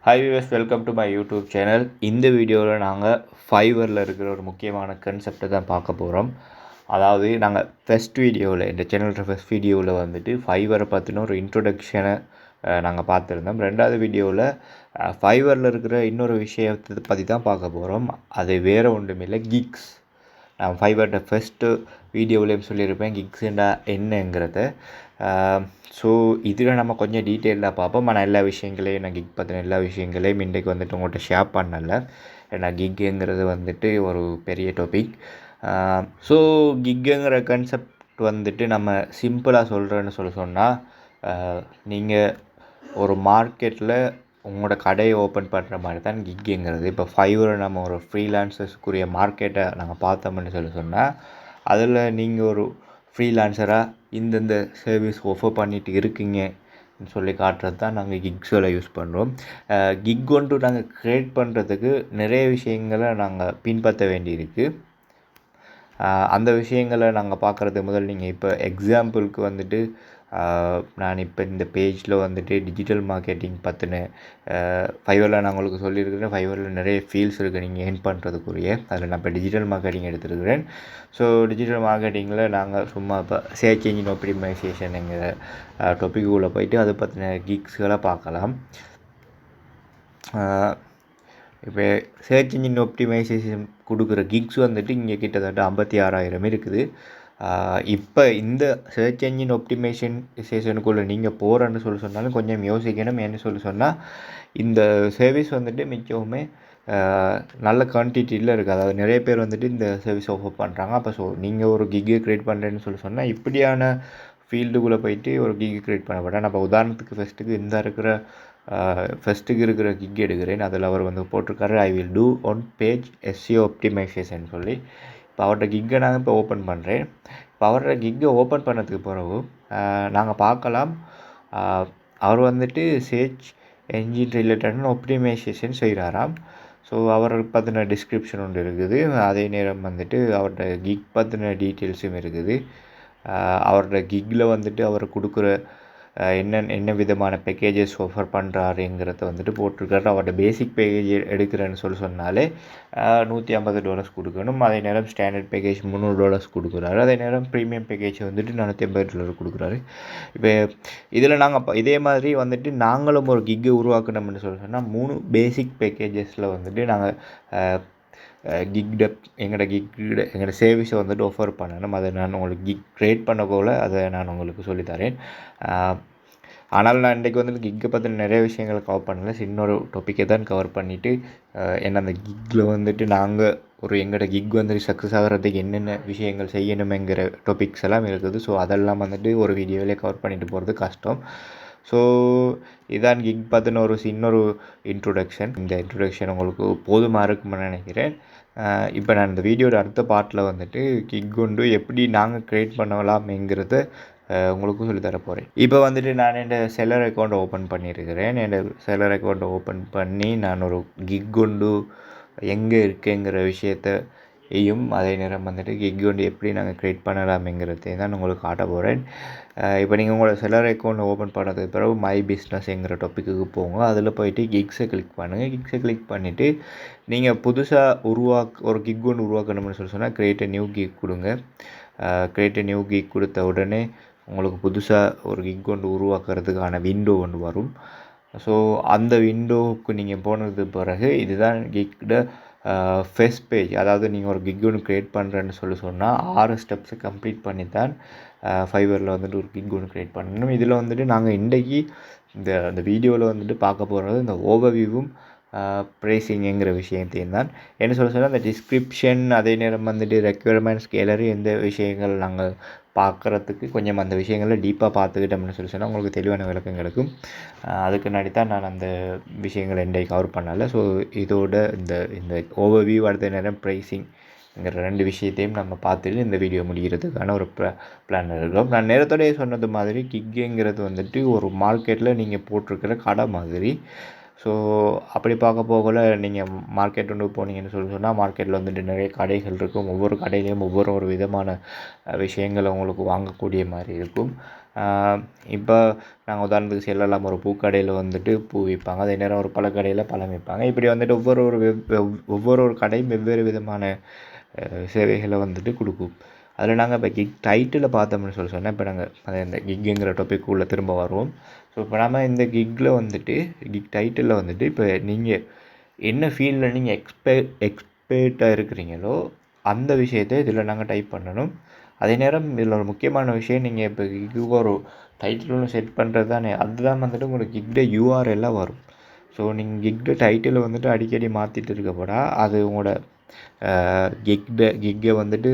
Hi viewers, welcome to my YouTube channel. இந்த வீடியோவில் நாங்கள் ஃபைவரில் இருக்கிற ஒரு முக்கியமான கன்செப்டை தான் பார்க்க போகிறோம். அதாவது நாங்கள் ஃபஸ்ட் வீடியோவில், இந்த சேனலோட ஃபஸ்ட் வீடியோவில் வந்துட்டு ஃபைவரை பற்றின ஒரு இன்ட்ரொடக்ஷனை நாங்கள் பார்த்துருந்தோம். ரெண்டாவது வீடியோவில் ஃபைவரில் இருக்கிற இன்னொரு விஷயத்தை பற்றி தான் பார்க்க போகிறோம். அது வேறு ஒன்றுமில்லை, கிக்ஸ். நான் ஃபைவர்கிட்ட ஃபஸ்ட்டு வீடியோவிலையும் சொல்லியிருப்பேன் கிக்ஸுண்டா என்னங்கிறத. ஸோ இதில் நம்ம கொஞ்சம் டீட்டெயிலாக பார்ப்போம். ஆனால் எல்லா விஷயங்களையும் நான் கிக் பற்றின எல்லா விஷயங்களையும் இன்றைக்கு வந்துட்டு உங்கள்கிட்ட ஷேர் பண்ணலை. ஏன்னா கிக்குங்கிறது வந்துட்டு ஒரு பெரிய டாபிக். ஸோ கிக்குங்கிற கன்செப்ட் வந்துட்டு நம்ம சிம்பிளாக சொல்கிறேன்னு சொன்னால், நீங்கள் ஒரு மார்க்கெட்டில் உங்களோட கடையை ஓப்பன் பண்ணுற மாதிரி தான் கிக்குங்கிறது. இப்போ ஃபைவரில் நம்ம ஒரு ஃப்ரீலான்சர்ஸ்க்குரிய மார்க்கெட்டை நாங்கள் பார்த்தோம்னு சொன்னால், அதில் நீங்கள் ஒரு ஃப்ரீலான்சராக இந்தந்த சர்வீஸ் ஆஃபர் பண்ணிட்டு இருக்கீங்கன்னு சொல்லி காட்டுறது தான் நாங்கள் கிக்ஸில் யூஸ் பண்ணுறோம். கிக் ஒன்று நாங்கள் க்ரியேட் பண்ணுறதுக்கு நிறைய விஷயங்களை நாங்கள் பின்பற்ற வேண்டியிருக்கு. அந்த விஷயங்களை நாங்கள் பார்க்குறது முதல் நீங்கள் இப்போ எக்ஸாம்பிளுக்கு வந்துட்டு நான் இப்போ இந்த பேஜில் வந்துட்டு டிஜிட்டல் மார்க்கெட்டிங் பற்றின ஃபைவரில் நான் உங்களுக்கு சொல்லியிருக்கிறேன். ஃபைவரில் நிறைய ஃபீல்ட்ஸ் இருக்குது நீங்கள் ஏர்ன் பண்ணுறதுக்குரிய. அதில் நான் இப்போ டிஜிட்டல் மார்க்கெட்டிங் எடுத்துருக்கிறேன். ஸோ டிஜிட்டல் மார்க்கெட்டிங்கில் நாங்கள் சும்மா இப்போ சர்ச் என்ஜின் ஆப்டிமைசேஷனுங்கிற டாப்பிக்குள்ளே போயிட்டு அதை பற்றின கிக்ஸ்களை பார்க்கலாம். இப்போ சர்ச் இன்ஜின் ஆப்டிமைசேஷன் கொடுக்குற கிக்ஸ் வந்துட்டு இங்கே கிட்டத்தட்ட 56,000 இருக்குது. இப்போ இந்த சர்ச் என்ஜின் ஆப்டிமைசேஷனுக்குள்ளே நீங்கள் போகிறேன்னு சொன்னாலும் கொஞ்சம் யோசிக்கணும். ஏன்னு சொன்னால் இந்த சர்வீஸ் வந்துட்டு மிச்சவுமே நல்ல குவான்டிட்டியில் இருக்குது. அதாவது நிறைய பேர் வந்துட்டு இந்த சர்வீஸ் ஆஃபர் பண்ணுறாங்க. அப்போ ஸோ நீங்கள் ஒரு கிக்கு க்ரியேட் பண்ணுறேன்னு சொன்னால் இப்படியான ஃபீல்டுக்குள்ளே போயிட்டு ஒரு கிக்கு க்ரியேட் பண்ண மாட்டேன். நம்ம உதாரணத்துக்கு ஃபஸ்ட்டுக்கு இருக்கிற கிக் எடுக்கிறேன். அதில் அவர் வந்து போட்டிருக்காரு, I will do on page SEO optimization சொல்லி. இப்போ அவரோட கிக்கை நான் இப்போ ஓப்பன் பண்ணுறேன். இப்போ அவரோட கிக்கை ஓப்பன் பண்ணதுக்கு பிறகு நாங்கள் பார்க்கலாம், அவர் வந்துட்டு சர்ச் என்ஜின் ரிலேட்டடான ஆப்டிமைசேஷன் செய்கிறாராம். ஸோ அவரை பற்றின டிஸ்கிரிப்ஷன் ஒன்று இருக்குது. அதே நேரம் வந்துட்டு அவரோட கிக் பற்றின டீட்டெயில்ஸும் இருக்குது. அவரோட கிக்கில் வந்துட்டு அவர் கொடுக்குற என்ன விதமான பேக்கேஜஸ் ஆஃபர் பண்ணுறாருங்கிறத வந்துட்டு போட்டிருக்காரு. அவரோட பேசிக் பேக்கேஜ் எடுக்கிறேன்னு சொன்னாலே $150 கொடுக்கணும். அதே நேரம் ஸ்டாண்டர்ட் பேக்கேஜ் $300 கொடுக்குறாரு. அதே நேரம் ப்ரீமியம் பேக்கேஜ் வந்துட்டு $450 கொடுக்குறாரு. இப்போ இதில் நாங்கள் இதே மாதிரி வந்துட்டு நாங்களும் ஒரு கிக்கை உருவாக்கணும்னு சொன்னால் 3 பேசிக் பேக்கேஜஸில் வந்துட்டு நாங்கள் எங்களோட சர்வீஸை வந்துட்டு ஆஃபர் பண்ணணும். அதை நான் உங்களுக்கு கிக் க்ரியேட் பண்ண போல் அதை நான் உங்களுக்கு சொல்லித்தரேன். ஆனால் நான் இன்றைக்கி வந்துட்டு கிக்கை பற்றி நிறைய விஷயங்களை கவர் பண்ணலை. இன்னொரு டாப்பிக்கை தான் கவர் பண்ணிவிட்டு ஏன்னா அந்த கிக்கில் வந்துட்டு நாங்கள் எங்களோட கிக் வந்துட்டு சக்ஸஸ் ஆகிறதுக்கு என்னென்ன விஷயங்கள் செய்யணுமேங்கிற டாபிக்ஸ் எல்லாம் இருக்குது. ஸோ அதெல்லாம் வந்துட்டு ஒரு வீடியோவிலே கவர் பண்ணிட்டு போகிறது கஷ்டம். ஸோ இதான் கிக் பற்றின இன்னொரு இன்ட்ரொடக்ஷன். இந்த இன்ட்ரொடக்ஷன் உங்களுக்கு போதுமாக இருக்குன்னு நினைக்கிறேன். இப்போ நான் இந்த வீடியோட அடுத்த பார்ட்டில் வந்துட்டு கிக் கொண்டு எப்படி நாங்கள் க்ரியேட் பண்ணலாம்ங்கிறத உங்களுக்கும் சொல்லித்தர போகிறேன். இப்போ வந்துட்டு நான் என்னோட செல்லர் அக்கௌண்ட்டை ஓப்பன் பண்ணியிருக்கிறேன். என்னோட செல்லர் அக்கௌண்ட்டை ஓப்பன் பண்ணி நான் ஒரு கிக் கொண்டு எங்கே இருக்குங்கிற விஷயத்தையும் அதே நேரம் வந்துட்டு கிக் கொண்டு எப்படி நாங்கள் க்ரியேட் பண்ணலாம்ங்கிறதையும் தான் உங்களுக்கு காட்ட போகிறேன். இப்போ நீங்கள் உங்களோட செல்லர் அக்கௌண்ட் ஓப்பன் பண்ணதுக்கு பிறகு மை பிஸ்னஸ்ங்கிற டாப்பிக்கு போங்க. அதில் போயிட்டு கிக்ஸை கிளிக் பண்ணுங்கள். கிக்ஸை கிளிக் பண்ணிவிட்டு நீங்கள் புதுசாக ஒரு கிக் ஒன்று உருவாக்கணும்னு சொன்னால் க்ரியேட் நியூ கிக் கொடுங்க. க்ரியேட் நியூ கிக் கொடுத்த உடனே உங்களுக்கு புதுசாக ஒரு கிக் ஒன்று உருவாக்குறதுக்கான விண்டோ ஒன்று வரும். ஸோ அந்த விண்டோவுக்கு நீங்கள் போனது பிறகு இதுதான் கிக்கோட ஃபர்ஸ்ட் பேஜ். அதாவது நீங்கள் ஒரு கிக் ஒன்று க்ரியேட் பண்ணுறேன்னு சொன்னால் 6 ஸ்டெப்ஸை கம்ப்ளீட் பண்ணி தான் ஃபைவரில் வந்துட்டு ஒரு கிக் ஒன்று க்ரியேட் பண்ணணும். இதில் வந்துட்டு நாங்கள் இன்றைக்கி இந்த வீடியோவில் வந்துட்டு பார்க்க போகிறது இந்த ஓவர்வியூவும் ப்ரைஸிங்குங்கிற விஷயத்தையும் தான். என்ன சொன்னால் அந்த டிஸ்கிரிப்ஷன் அதே நேரம் வந்துட்டு ரெக்யர்மெண்ட்ஸ் கேலரி எந்த விஷயங்கள் நாங்கள் பார்க்குறதுக்கு கொஞ்சம் அந்த விஷயங்களை டீப்பாக பார்த்துக்கிட்டோம்னு சொன்னால் உங்களுக்கு தெளிவான விளக்கம் கிடைக்கும். அதுக்கு முன்னாடி தான் நான் அந்த விஷயங்களை இன்றைக்கு கவர் பண்ணலை. ஸோ இதோட இந்த ஓவர்வியூ அடுத்த நேரம் ப்ரைஸிங்கிற 2 விஷயத்தையும் நம்ம பார்த்துட்டு இந்த வீடியோ முடிகிறதுக்கான ஒரு பிளான் இருக்கிறோம். நான் நேரத்தோடய சொன்னது மாதிரி கிக்குங்கிறது வந்துட்டு ஒரு மார்க்கெட்டில் நீங்கள் போட்டிருக்கிற கடை மாதிரி. ஸோ அப்படி பார்க்க போகல நீங்கள் மார்க்கெட் ஒன்று போனீங்கன்னு சொன்னால் மார்க்கெட்டில் வந்துட்டு நிறைய கடைகள் இருக்கும். ஒவ்வொரு கடையிலையும் ஒரு விதமான விஷயங்கள் உங்களுக்கு வாங்கக்கூடிய மாதிரி இருக்கும். இப்போ நாங்கள் உதாரணத்துக்கு சொல்லலாம், ஒரு பூக்கடையில் வந்துட்டு பூ விற்பாங்க, அதே நேரம் ஒரு பழக்கடையில் பழம் விற்பாங்க. இப்படி வந்துட்டு ஒவ்வொரு கடையும் வெவ்வேறு விதமான சேவைகளை வந்துட்டு கொடுக்கும். அதில் நாங்கள் இப்போ கிக் டைட்டில் பார்த்தோம்னு சொன்னால் இப்போ நாங்கள் அதை இந்த கிக்குங்கிற டாபிக் உள்ள திரும்ப வருவோம். ஸோ இப்போ நம்ம இந்த கிக் டைட்டிலில் வந்துட்டு இப்போ நீங்கள் என்ன ஃபீல்டில் நீங்கள் எக்ஸ்பர்ட்டாக இருக்கிறீங்களோ அந்த விஷயத்தை இதில் நாங்கள் டைப் பண்ணணும். அதே நேரம் இதில் ஒரு முக்கியமான விஷயம், நீங்கள் இப்போ கிக்கு ஒரு டைட்டில் ஒன்று செட் பண்ணுறது தானே, அதுதான் வந்துட்டு உங்களுக்கு கிக்ட யூஆர்எல்லாம் வரும். ஸோ நீங்கள் கிக்ட டைட்டில் வந்துட்டு அடிக்கடி மாற்றிட்டு இருக்கப்போடா அது உங்களோட கிக்கை வந்துட்டு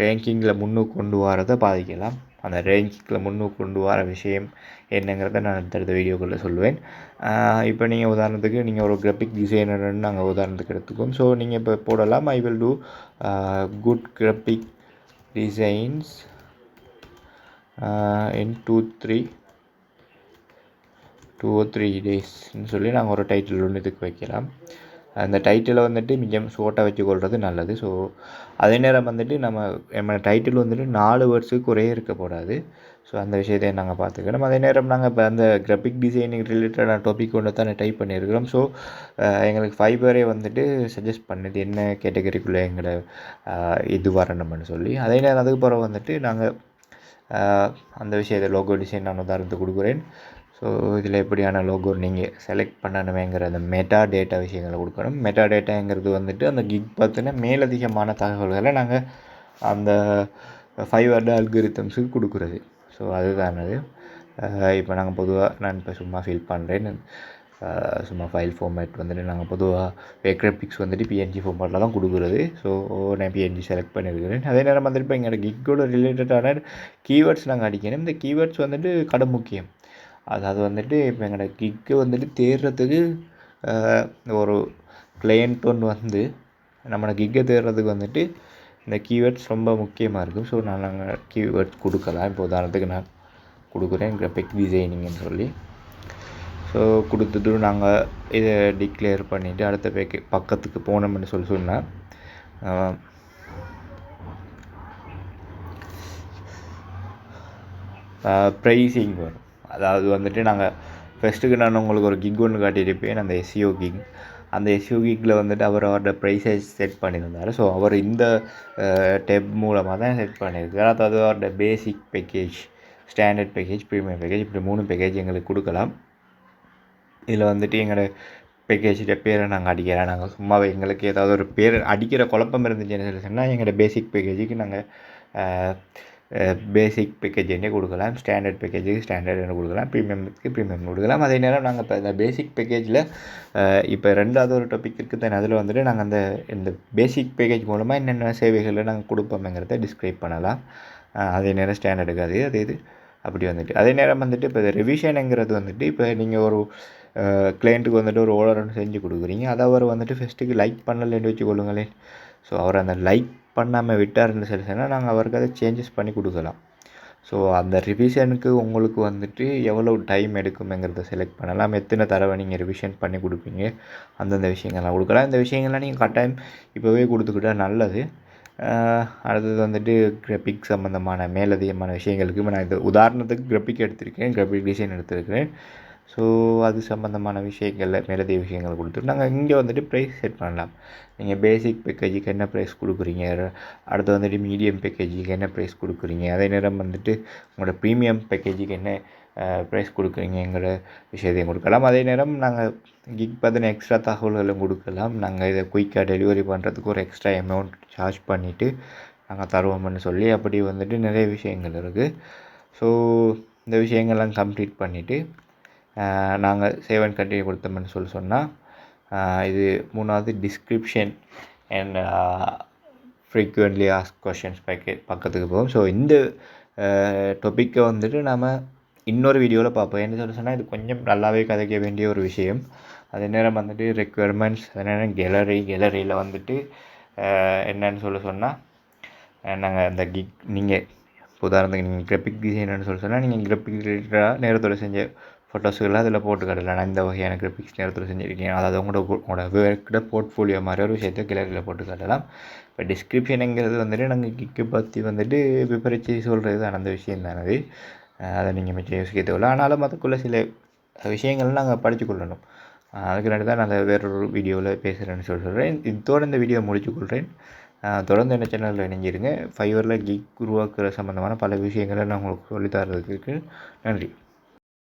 ரேங்கிங்கில் முன்னுக்கு கொண்டு வரதை பாதிக்கலாம். அந்த ரேங்கிங்கில் முன்னுக்கு கொண்டு வர விஷயம் என்னங்கிறத நான் அடுத்தடுத்த வீடியோக்குள்ளே சொல்லுவேன். இப்போ நீங்கள் உதாரணத்துக்கு நீங்கள் ஒரு கிராஃபிக் டிசைனர்னு நாங்கள் உதாரணத்துக்கு எடுத்துக்கோம். ஸோ நீங்கள் இப்போ போடலாம், ஐ will two good graphic designs in 2 or 3 daysன்னு சொல்லி நாங்கள் ஒரு டைட்டில் ஒன்று இதுக்கு வைக்கலாம். அந்த டைட்டிலை வந்துட்டு மிக ஷோர்ட்டாக வச்சுக்கொள்வது நல்லது. ஸோ அதே நேரம் வந்துட்டு நம்ம டைட்டில் வந்துட்டு 4 வேர்ட்ஸுக்கு குறைய இருக்கக்கூடாது. ஸோ அந்த விஷயத்தை நாங்கள் பார்த்துக்கணும். அதே நேரம் நாங்கள் இப்போ அந்த கிராஃபிக் டிசைனிங் ரிலேட்டடான டாபிக் ஒன்று தான் டைப் பண்ணியிருக்கிறோம். ஸோ எங்களுக்கு ஃபைபரே வந்துட்டு சஜஸ்ட் பண்ணுது என்ன கேட்டகரிக்குள்ளே எங்களை இது வரணும்னு சொல்லி. அதே நேரம் அதுக்கு பிறகு வந்துட்டு நாங்கள் அந்த விஷயத்தை லோகோ டிசைன் நான் உதாரணத்துக்கு கொடுக்குறேன். ஸோ இதில் எப்படியான லோகோ நீங்கள் செலக்ட் பண்ணணுமேங்கிற அந்த மெட்டா டேட்டா விஷயங்களை கொடுக்கணும். மெட்டா டேட்டாங்கிறது வந்துட்டு அந்த கிக் பற்றின மேலதிகமான தகவல்களை நாங்கள் அந்த ஃபைவர் அல்காரிதம்ஸுக்கு கொடுக்குறது. ஸோ அதுதான் அது. இப்போ நாங்கள் பொதுவாக நான் இப்போ சும்மா ஃபீல் பண்ணுறேன், சும்மா ஃபைல் ஃபார்மேட் வந்துட்டு நாங்கள் பொதுவாக கிராஃபிக்ஸ் வந்துட்டு பிஎன்ஜி ஃபார்மேட்டில் தான் கொடுக்குறது. ஸோ நான் பிஎன்ஜி செலக்ட் பண்ணியிருக்கிறேன். அதே நேரம் வந்துட்டு இப்போ எங்களோட கிக்கோட ரிலேட்டடான கீவேர்ட்ஸ் நாங்கள் அடிக்கணும். இந்த கீவேர்ட்ஸ் வந்துட்டு கடை முக்கியம். அதாவது வந்துட்டு இப்போ எங்களோட கிக்கு வந்துட்டு தேடுறதுக்கு ஒரு கிளையண்ட் ஒன்று வந்து நம்மளோட கிக்கை தேடுறதுக்கு வந்துட்டு இந்த கீவேர்ட்ஸ் ரொம்ப முக்கியமாக இருக்கும். ஸோ நாங்கள் கீவேர்ட்ஸ் கொடுக்கலாம். இப்போ உதாரணத்துக்கு நான் கொடுக்குறேன் கிராஃபிக் டிசைனிங்னு சொல்லி. ஸோ கொடுத்துட்டு நாங்கள் இதை டிக்ளேர் பண்ணிவிட்டு அடுத்த பக்கத்துக்கு போனோம்னு சொன்னால் ப்ரைஸிங் வரும். அதாவது வந்துட்டு நாங்கள் ஃபஸ்ட்டுக்கு நான் உங்களுக்கு ஒரு கிக் ஒன்று காட்டியிருப்பேன், அந்த எஸ்இஓ கிக். அந்த எஸ்இஓ கிக்கில் வந்துட்டு அவரோட ப்ரைஸை செட் பண்ணியிருந்தார். ஸோ அவர் இந்த டெப் மூலமாக தான் செட் பண்ணியிருக்கார். அதாவது அவரோட பேசிக் package, standard package, premium package, இப்படி 3 பேக்கேஜ் எங்களுக்கு கொடுக்கலாம். இதில் வந்துட்டு எங்களோட பேக்கேஜோட பேரை நாங்கள் அடிக்கிறோம். நாங்கள் சும்மாவே எங்களுக்கு ஏதாவது ஒரு பேர் அடிக்கிற குழப்பம் இருந்துச்சுன்னு சொன்னால் எங்களோட பேசிக் பேக்கேஜுக்கு நாங்கள் பேசிக் பேக்கேஜ் என்ன கொடுக்கலாம், ஸ்டாண்டர்ட் பேக்கேஜுக்கு ஸ்டாண்டர்ட் என்ன கொடுக்கலாம், ப்ரீமியமுக்கு ப்ரீமியம் கொடுக்கலாம். அதே நேரம் நாங்கள் இப்போ இந்த பேசிக் பேக்கேஜில் இப்போ 2வது ஒரு டாபிக் இருக்குது தானே, அதில் வந்துட்டு நாங்கள் இந்த பேசிக் பேக்கேஜ் மூலமாக என்னென்ன சேவைகளை நாங்கள் கொடுப்போம்ங்கிறத டிஸ்கிரைப் பண்ணலாம். அதே நேரம் ஸ்டாண்டர்டுக்கு அது இது அப்படி வந்துட்டு. அதே நேரம் வந்துட்டு இப்போ ரிவிஷனுங்கிறது வந்துட்டு இப்போ நீங்கள் ஒரு கிளைண்ட்டுக்கு வந்துட்டு ஒரு ஆர்டர் ஒன்று செஞ்சு கொடுக்குறீங்க, அதை அவர் வந்துட்டு ஃபஸ்ட்டுக்கு லைக் பண்ணலன்னு வச்சுக்கொள்ளுங்களேன். ஸோ அவர் அந்த லைக் பண்ணாமல் விட்டார்னு சொல்லி சொன்னால் நாங்கள் அவருக்கு அதை சேஞ்சஸ் பண்ணி கொடுக்கலாம். ஸோ அந்த ரிவிஷனுக்கு உங்களுக்கு வந்துட்டு எவ்வளோ டைம் எடுக்குமெங்கிறத செலக்ட் பண்ணலாம். எத்தனை தடவை நீங்கள் ரிவிஷன் பண்ணி கொடுப்பீங்க, அந்தந்த விஷயங்கள்லாம் கொடுக்கலாம். இந்த விஷயங்கள்லாம் நீங்கள் கட்டாயம் இப்போவே கொடுத்துக்கிட்டா நல்லது. அடுத்தது வந்துட்டு கிராஃபிக் சம்மந்தமான மேலதிகமான விஷயங்களுக்கு இப்போ நான் இது உதாரணத்துக்கு கிராஃபிக் எடுத்திருக்கேன், கிராஃபிக் டிசைன் எடுத்திருக்கிறேன். ஸோ அது சம்மந்தமான விஷயங்களில் மேலதிக விஷயங்கள் கொடுத்துட்டு நாங்கள் இங்கே வந்துட்டு ப்ரைஸ் செட் பண்ணலாம். நீங்கள் பேசிக் பேக்கேஜுக்கு என்ன ப்ரைஸ் கொடுக்குறீங்க, அடுத்து வந்துட்டு மீடியம் பேக்கேஜுக்கு என்ன ப்ரைஸ் கொடுக்குறீங்க, அதே நேரம் வந்துட்டு உங்களோட ப்ரீமியம் பேக்கேஜுக்கு என்ன ப்ரைஸ் கொடுக்குறீங்கிற விஷயத்தையும் கொடுக்கலாம். அதே நேரம் நாங்கள் கிக் பார்த்தின எக்ஸ்ட்ரா தகவல்களும் கொடுக்கலாம். நாங்கள் இதை குயிக்காக டெலிவரி பண்ணுறதுக்கு ஒரு எக்ஸ்ட்ரா அமௌண்ட் சார்ஜ் பண்ணிவிட்டு நாங்கள் தருவோம்னு சொல்லி அப்படி வந்துட்டு நிறைய விஷயங்கள் இருக்குது. ஸோ இந்த விஷயங்கள்லாம் கம்ப்ளீட் பண்ணிவிட்டு நாங்கள் சேவ் அண்ட் கண்டினியூ கொடுத்தோம்னு சொன்னால் இது 3வது description and frequently ask questions பக்கத்துக்கு போகும். ஸோ இந்த டாப்பிக்கை வந்துட்டு நம்ம இன்னொரு வீடியோவில் பார்ப்போம். என்ன சொன்னால் இது கொஞ்சம் நல்லாவே கதைக்க வேண்டிய ஒரு விஷயம். அதே நேரம் வந்துட்டு ரெக்குயர்மெண்ட்ஸ், அதே நேரம் கேலரியில் வந்துட்டு என்னன்னு சொன்னால் நாங்கள் அந்த கிக் நீங்கள் உதாரணத்துக்கு நீங்கள் கிராஃபிக் டிசைனர்னு சொன்னால் நீங்கள் கிராஃபிக் ரிலேட்டடாக நேரத்தோடு செஞ்ச ஃபோட்டோஸுகள்லாம் அதில் போட்டு காட்டலாம். நான் இந்த வகையான கிராஃபிக்ஸ் நேரத்தில் செஞ்சுருக்கேன். அதாவது உங்களோட ஒர்க்கோட போர்ட்ஃபோலியோ மாதிரி ஒரு விஷயத்தை கிளரியில் போட்டு காட்டலாம். இப்போ டிஸ்கிரிப்ஷனுங்கிறது வந்துட்டு நாங்கள் கிக்கு பற்றி வந்துட்டு விபரித்து சொல்கிறது தான் அந்த விஷயம் தானே அது. அதை நீங்கள் மிச்சம் யோசிக்க தேவையில்ல. ஆனாலும் அதுக்குள்ளே சில விஷயங்கள் நாங்கள் படித்து கொள்ளணும். அதுக்கு தான் நான் வேறொரு வீடியோவில் பேசுகிறேன்னு சொல்கிறேன். இதோடு இந்த வீடியோ முடிச்சுக்கொள்கிறேன். தொடர்ந்து என்ன சேனலில் இணைஞ்சிருங்க. ஃபைவரில் கிக் உருவாக்குற சம்மந்தமான பல விஷயங்களை நான் உங்களுக்கு சொல்லித்தரதுக்கு நன்றி.